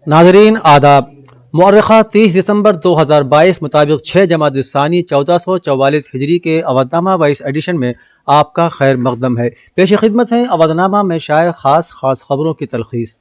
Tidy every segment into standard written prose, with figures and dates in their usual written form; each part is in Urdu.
ناظرین آداب، مورخہ 30 دسمبر 2022 مطابق 6 جمادی الثانی 1444 ہجری کے اودنامہ 22 ایڈیشن میں آپ کا خیر مقدم ہے۔ پیش خدمت ہے اودنامہ میں شائع خاص خبروں کی تلخیص۔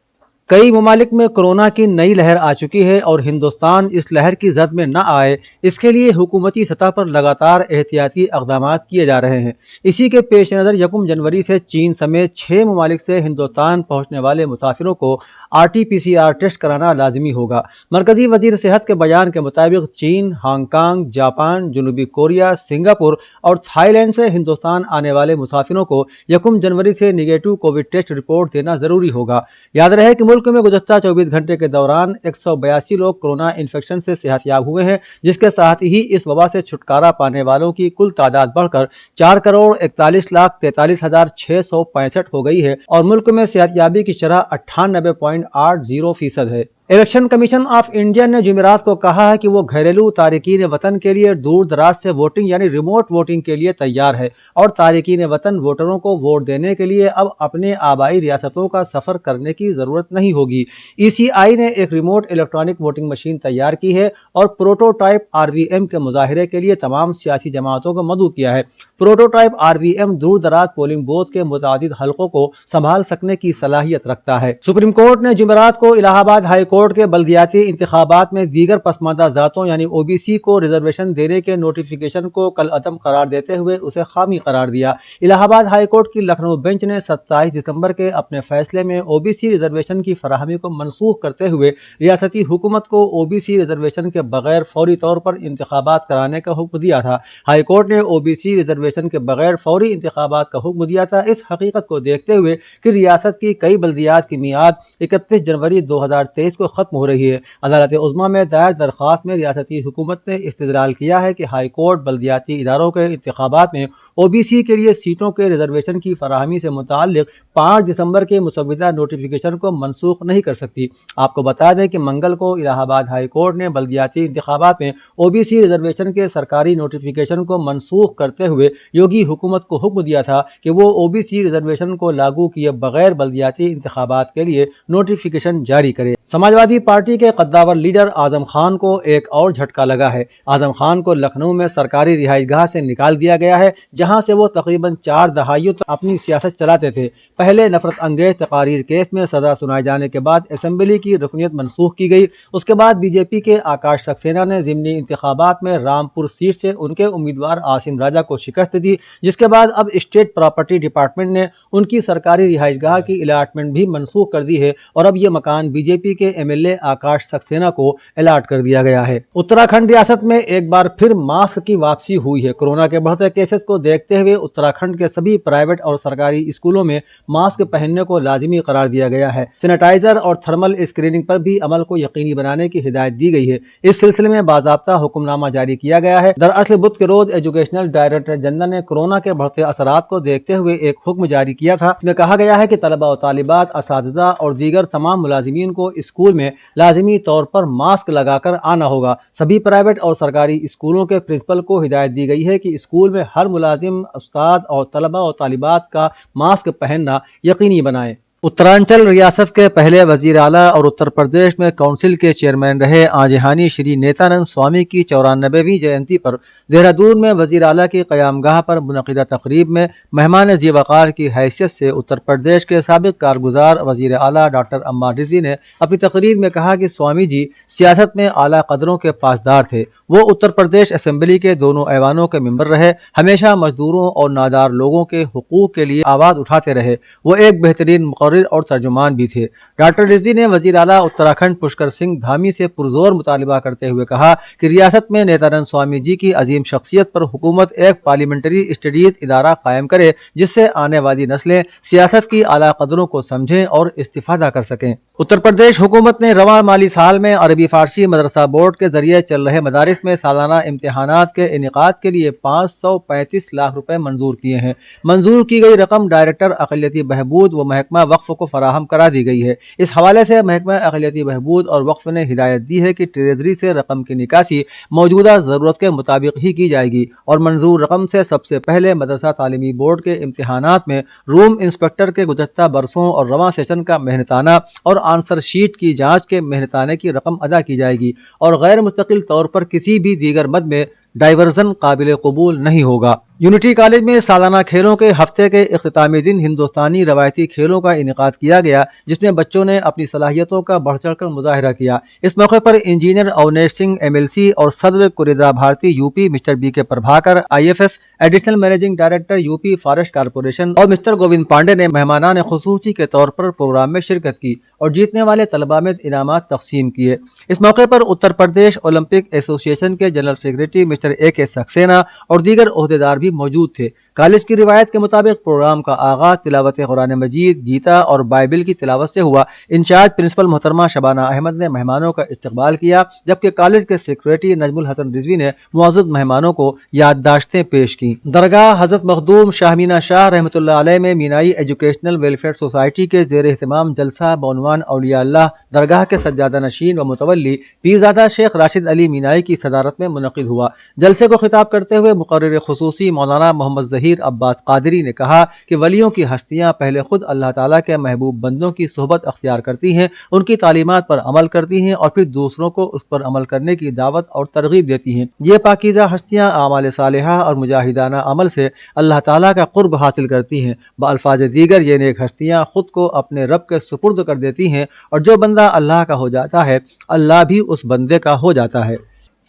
کئی ممالک میں کورونا کی نئی لہر آ چکی ہے اور ہندوستان اس لہر کی زد میں نہ آئے، اس کے لیے حکومتی سطح پر لگاتار احتیاطی اقدامات کیے جا رہے ہیں۔ اسی کے پیش نظر 1 جنوری سے چین سمیت 6 ممالک سے ہندوستان پہنچنے والے مسافروں کو RT-PCR ٹیسٹ کرانا لازمی ہوگا۔ مرکزی وزیر صحت کے بیان کے مطابق چین، ہانگ کانگ، جاپان، جنوبی کوریا، سنگاپور اور تھائی لینڈ سے ہندوستان آنے والے مسافروں کو 1 جنوری سے نیگیٹو کووڈ ٹیسٹ رپورٹ دینا ضروری ہوگا۔ یاد رہے کہ ملک میں گزشتہ 24 گھنٹے کے دوران 182 لوگ کورونا انفیکشن سے صحت یاب ہوئے ہیں، جس کے ساتھ ہی اس وبا سے چھٹکارا پانے والوں کی کل تعداد بڑھ کر 4,41,43,665 ہو گئی ہے اور ملک میں صحت یابی کی شرح 98.80% ہے۔ الیکشن کمیشن آف انڈیا نے جمعرات کو کہا ہے کہ وہ گھریلو تارکین وطن کے لیے دور دراز سے ووٹنگ یعنی ریموٹ ووٹنگ کے لیے تیار ہے اور تارکین وطن ووٹروں کو ووٹ دینے کے لیے اب اپنے آبائی ریاستوں کا سفر کرنے کی ضرورت نہیں ہوگی۔ ECI نے ایک ریموٹ الیکٹرانک ووٹنگ مشین تیار کی ہے اور پروٹوٹائپ RVM کے مظاہرے کے لیے تمام سیاسی جماعتوں کو مدعو کیا ہے۔ پروٹوٹائپ RVM دور دراز پولنگ بوتھ کے متعدد حلقوں کو سنبھال سکنے کی صلاحیت رکھتا ہے۔ سپریم کورٹ نے جمعرات کو الہ آباد ہائی کورٹ کے بلدیاتی انتخابات میں دیگر پسماندہ ذاتوں یعنی OBC کو ریزرویشن دینے کے نوٹیفیکیشن کو کالعدم قرار دیتے ہوئے اسے خامی قرار دیا۔ الہ آباد ہائی کورٹ کی لکھنؤ بینچ نے 27 دسمبر کے اپنے فیصلے میں OBC ریزرویشن کی فراہمی کو منسوخ کرتے ہوئے ریاستی حکومت کو OBC ریزرویشن کے بغیر فوری طور پر انتخابات کرانے کا حکم دیا تھا۔ ہائی کورٹ نے OBC ریزرویشن کے بغیر فوری انتخابات کا حکم دیا تھا، اس حقیقت کو دیکھتے ہوئے کہ ریاست کی کئی بلدیات کی میعاد 31 جنوری 2023 کو ختم ہو رہی ہے۔ عدالت عظمیٰ میں دائر درخواست میں ریاستی حکومت نے استدلال کیا ہے کہ ہائی کورٹ بلدیاتی اداروں کے انتخابات میں OBC کے لیے سیٹوں کے ریزرویشن کی فراہمی سے متعلق 5 دسمبر کے مسودہ نوٹیفیکیشن کو منسوخ نہیں کر سکتی۔ آپ کو بتا دیں کہ منگل کو الہ آباد ہائی کورٹ نے بلدیاتی انتخابات میں OBC ریزرویشن کے سرکاری نوٹیفیکیشن کو منسوخ کرتے ہوئے یوگی حکومت کو حکم دیا تھا کہ وہ OBC ریزرویشن کو لاگو کیے بغیر بلدیاتی انتخابات کے لیے نوٹیفیکیشن جاری کرے۔ سماجوادی پارٹی کے قداور لیڈر اعظم خان کو ایک اور جھٹکا لگا ہے۔ اعظم خان کو لکھنؤ میں سرکاری رہائش گاہ سے نکال دیا گیا ہے، جہاں سے وہ تقریباً 4 دہائیوں تک اپنی سیاست چلاتے تھے۔ پہلے نفرت انگیز تقاریر کیس میں سزا سنائے جانے کے بعد اسمبلی کی رکنیت منسوخ کی گئی۔ اس کے بعد BJP کے آکاش سکسینہ نے ضمنی انتخابات میں رامپور سیٹ سے ان کے امیدوار عاصم راجہ کو شکست دی، جس کے بعد اب اسٹیٹ پراپرٹی ڈپارٹمنٹ نے ان کی سرکاری رہائش گاہ کی الاٹمنٹ بھی منسوخ کر دی ہے اور اب یہ مکان BJP کے MLA آکاش سکسینہ کو الاٹ کر دیا گیا ہے۔ اتراکھنڈ ریاست میں ایک بار پھر ماسک کی واپسی ہوئی ہے۔ کورونا کے بڑھتے کیسز کو دیکھتے ہوئے اتراکھنڈ کے سبھی پرائیویٹ اور سرکاری اسکولوں میں ماسک پہننے کو لازمی قرار دیا گیا ہے۔ سینیٹائزر اور تھرمل اسکریننگ پر بھی عمل کو یقینی بنانے کی ہدایت دی گئی ہے۔ اس سلسلے میں باضابطہ حکم نامہ جاری کیا گیا ہے۔ دراصل بدھ کے روز ایجوکیشنل ڈائریکٹر جنرل نے کورونا کے بڑھتے اثرات کو دیکھتے ہوئے ایک حکم جاری کیا تھا، جس میں کہا گیا ہے کہ طلبہ و طالبات، اساتذہ اور دیگر تمام ملازمین کو اسکول میں لازمی طور پر ماسک لگا کر آنا ہوگا۔ سبھی پرائیویٹ اور سرکاری اسکولوں کے پرنسپل کو ہدایت دی گئی ہے کہ اسکول میں ہر ملازم، استاد اور طلبہ و طالبات کا ماسک پہننا یقینی بنائیں۔ اترانچل ریاست کے پہلے وزیر اعلیٰ اور اتر پردیش میں کونسل کے چیئرمین رہے آجہانی شری نیتانند سوامی کی 94ویں جینتی پر دہرادون میں وزیر اعلیٰ کی قیام گاہ پر منعقدہ تقریب میں مہمان ذی وقار کی حیثیت سے اتر پردیش کے سابق کارگزار وزیر اعلیٰ ڈاکٹر عمار رضوی نے اپنی تقریر میں کہا کہ سوامی جی سیاست میں اعلیٰ قدروں کے پاسدار تھے۔ وہ اتر پردیش اسمبلی کے دونوں ایوانوں کے ممبر رہے، ہمیشہ مزدوروں اور نادار لوگوں کے حقوق کے لیے آواز اٹھاتے رہے۔ وہ ایک بہترین مقرر اور ترجمان بھی تھے۔ ڈاکٹر رضوی نے وزیر اعلیٰ اتراکھنڈ پشکر سنگھ دھامی سے پرزور مطالبہ کرتے ہوئے کہا کہ ریاست میں نیتانند سوامی جی کی عظیم شخصیت پر حکومت ایک پارلیمنٹری اسٹڈیز ادارہ قائم کرے، جس سے آنے والی نسلیں سیاست کی اعلیٰ قدروں کو سمجھیں اور استفادہ کر سکیں۔ اتر پردیش حکومت نے رواں مالی سال میں عربی فارسی مدرسہ بورڈ کے ذریعے چل رہے مدارس 2022 میں سالانہ امتحانات کے انعقاد کے لیے 535 لاکھ روپے منظور کیے ہیں۔ منظور کی گئی رقم ڈائریکٹر اقلیتی بہبود و محکمہ وقف کو فراہم کرا دی گئی ہے۔ اس حوالے سے محکمہ اقلیتی بہبود اور وقف نے ہدایت دی ہے کہ ٹریجری سے رقم کی نکاسی موجودہ ضرورت کے مطابق ہی کی جائے گی اور منظور رقم سے سب سے پہلے مدرسہ تعلیمی بورڈ کے امتحانات میں روم انسپکٹر کے گزشتہ برسوں اور رواں سیشن کا محنتانہ اور آنسر شیٹ کی جانچ کے محنتانے کی رقم ادا کی جائے گی اور غیر مستقل طور پر کسی بھی دیگر مد میں ڈائیورژن قابل قبول نہیں ہوگا۔ یونٹی کالج میں سالانہ کھیلوں کے ہفتے کے اختتامی دن ہندوستانی روایتی کھیلوں کا انعقاد کیا گیا، جس میں بچوں نے اپنی صلاحیتوں کا بڑھ چڑھ کر مظاہرہ کیا۔ اس موقع پر انجینئر اونیش سنگھ MLC اور صدر کوریدرا بھارتی UP mister BK Prabhakar IFS، additional managing director UP forest corporation اور مسٹر گووند پانڈے نے مہمانان خصوصی کے طور پر پروگرام میں شرکت کی اور جیتنے والے طلباء میں انعامات تقسیم کیے۔ اس موقع پر Uttar Pradesh Olympic association کے general secretary mister AK Saxena اور دیگر عہدیدار بھی موجود تھے۔ کالج کی روایت کے مطابق پروگرام کا آغاز تلاوت قرآن مجید، گیتا اور بائبل کی تلاوت سے ہوا۔ انچارج پرنسپل محترمہ شبانہ احمد نے مہمانوں کا استقبال کیا، جبکہ کالج کے سیکریٹری نجم الحسن رضوی نے معزز مہمانوں کو یادداشتیں پیش کیں۔ درگاہ حضرت مخدوم شاہ مینا شاہ رحمۃ اللہ علیہ میں مینائی ایجوکیشنل ویلفیئر سوسائٹی کے زیر اہتمام جلسہ بعنوان اولیاء اللہ درگاہ کے سجادہ نشین و متولی پیرزادہ شیخ راشد علی مینائی کی صدارت میں منعقد ہوا۔ جلسے کو خطاب کرتے ہوئے مقرر خصوصی مولانا محمد ظہیر عباس قادری نے کہا کہ ولیوں کی ہستیاں پہلے خود اللہ تعالیٰ کے محبوب بندوں کی صحبت اختیار کرتی ہیں، ان کی تعلیمات پر عمل کرتی ہیں اور پھر دوسروں کو اس پر عمل کرنے کی دعوت اور ترغیب دیتی ہیں۔ یہ پاکیزہ ہستیاں اعمال صالحہ اور مجاہدانہ عمل سے اللہ تعالیٰ کا قرب حاصل کرتی ہیں۔ بالفاظ دیگر یہ نیک ہستیاں خود کو اپنے رب کے سپرد کر دیتی ہیں اور جو بندہ اللہ کا ہو جاتا ہے اللہ بھی اس بندے کا ہو جاتا ہے۔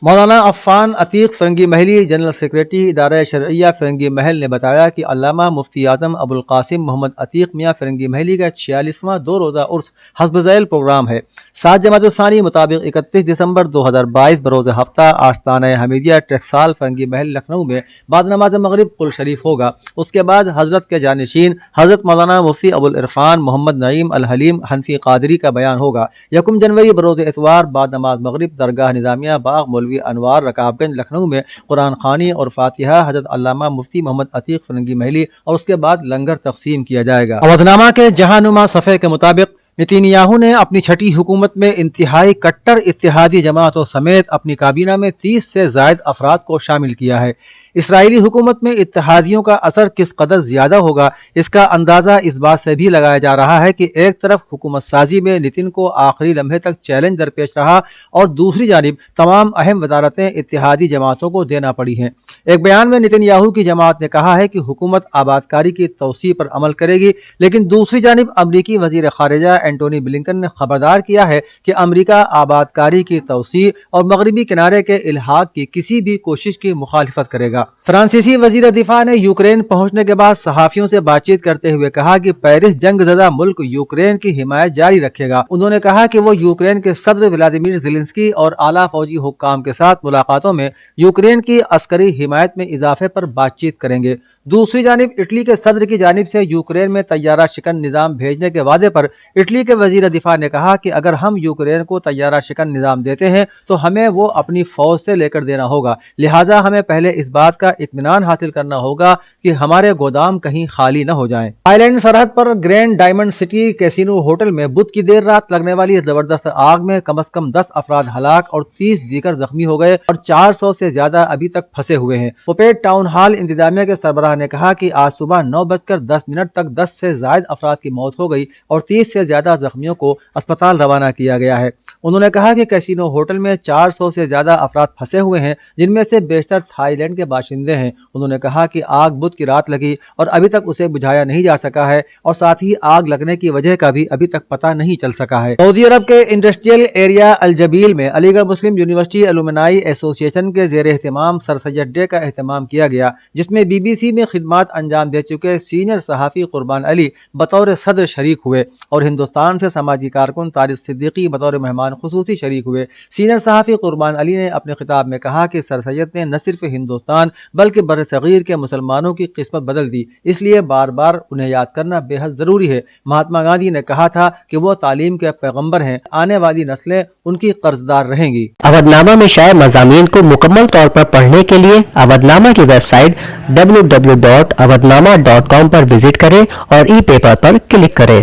مولانا عفان عتیق فرنگی محلی جنرل سیکریٹری ادارہ شرعیہ فرنگی محل نے بتایا کہ علامہ مفتی اعظم ابوالقاسم محمد عتیق میاں فرنگی محلی کا 46واں 2 روزہ عرس حسب ذیل پروگرام ہے۔ 7 جمادی الثانی مطابق 31 دسمبر 2022 بروز ہفتہ آستانہ حمیدیہ ٹیکسال فرنگی محل لکھنؤ میں بعد نماز مغرب قل شریف ہوگا۔ اس کے بعد حضرت کے جانشین حضرت مولانا مفتی ابوالعرفان محمد نعیم الحلیم حنفی قادری کا بیان ہوگا۔ 1 جنوری بروز اتوار بعد نماز مغرب درگاہ نظامیہ باغ مولوی انوار رکاب گنج لکھنؤ میں قرآن خوانی اور فاتحہ حضرت علامہ مفتی محمد عتیق فرنگی محلی اور اس کے بعد لنگر تقسیم کیا جائے گا۔ اودھنامہ کے جہاں نما صفحے کے مطابق نتنیاہو نے اپنی چھٹی حکومت میں انتہائی کٹر اتحادی جماعتوں سمیت اپنی کابینہ میں 30 سے زائد افراد کو شامل کیا ہے۔ اسرائیلی حکومت میں اتحادیوں کا اثر کس قدر زیادہ ہوگا اس کا اندازہ اس بات سے بھی لگایا جا رہا ہے کہ ایک طرف حکومت سازی میں نتن کو آخری لمحے تک چیلنج درپیش رہا اور دوسری جانب تمام اہم وزارتیں اتحادی جماعتوں کو دینا پڑی ہیں۔ ایک بیان میں نتنیاہو کی جماعت نے کہا ہے کہ حکومت آبادکاری کی توسیع پر عمل کرے گی، لیکن دوسری جانب امریکی وزیر خارجہ اینٹونی بلنکن نے خبردار کیا ہے کہ امریکہ آبادکاری کی توسیع اور مغربی کنارے کے الحاق کی کسی بھی کوشش کی مخالفت کرے گا۔ فرانسیسی وزیر دفاع نے یوکرین پہنچنے کے بعد صحافیوں سے بات چیت کرتے ہوئے کہا کہ پیرس جنگ زدہ ملک یوکرین کی حمایت جاری رکھے گا۔ انہوں نے کہا کہ وہ یوکرین کے صدر ولادیمیر زیلنسکی اور اعلیٰ فوجی حکام کے ساتھ ملاقاتوں میں یوکرین کی عسکری حمایت میں اضافے پر بات چیت کریں گے۔ دوسری جانب اٹلی کے صدر کی جانب سے یوکرین میں طیارہ شکن نظام بھیجنے کے وعدے پر اٹلی کے وزیر دفاع نے کہا کہ اگر ہم یوکرین کو طیارہ شکن نظام دیتے ہیں تو ہمیں وہ اپنی فوج سے لے کر دینا ہوگا، لہٰذا ہمیں پہلے اس بات کا اطمینان حاصل کرنا ہوگا کہ ہمارے گودام کہیں خالی نہ ہو جائیں۔ تھائی لینڈ سرحد پر grand diamond city casino hotel میں بدھ کی دیر رات لگنے والی زبردست آگ میں کم از کم 10 افراد ہلاک اور 30 دیگر زخمی ہو گئے اور 400 سے زیادہ ابھی تک پھنسے ہوئے ہیں۔ پوپیٹ ٹاؤن ہال انتظامیہ کے سربراہ نے کہا کہ آج صبح 9:10 تک 10 سے زائد افراد کی موت ہو گئی اور 30 سے زیادہ زخمیوں کو اسپتال روانہ کیا گیا ہے۔ انہوں نے کہا کہ کیسینو ہوٹل میں 400 سے زیادہ افراد پھنسے ہوئے ہیں، جن میں سے بیشتر تھائی لینڈ کے باشندے ہیں۔ انہوں نے کہا کہ آگ بدھ کی رات لگی اور ابھی تک اسے بجھایا نہیں جا سکا ہے اور ساتھ ہی آگ لگنے کی وجہ کا بھی ابھی تک پتہ نہیں چل سکا ہے۔ سعودی عرب کے انڈسٹریل ایریا الجبیل میں علی گڑھ مسلم یونیورسٹی الومنائی ایسوسی ایشن کے زیر اہتمام سر سید ڈے کا اہتمام کیا گیا، جس میں BBC میں خدمات انجام دے چکے سینئر صحافی قربان علی بطور صدر شریک ہوئے اور ہندوستان سے سماجی کارکن طارق صدیقی بطور مہمان خصوصی شریک ہوئے۔ سینئر صحافی قربان علی نے اپنے خطاب میں کہا کہ سر سید نے نہ صرف ہندوستان بلکہ بر صغیر کے مسلمانوں کی قسمت بدل دی، اس لیے بار بار انہیں یاد کرنا بے حد ضروری ہے۔ مہاتما گاندھی نے کہا تھا کہ وہ تعلیم کے پیغمبر ہیں، آنے والی نسلیں ان کی قرضدار رہیں گی۔ اودھ-نامہ میں شائع مضامین کو مکمل طور پر پڑھنے کے لیے اودھ-نامہ کی ویب سائٹ www.avodhnama.com پر وزٹ کریں اور ای پیپر پر کلک کریں۔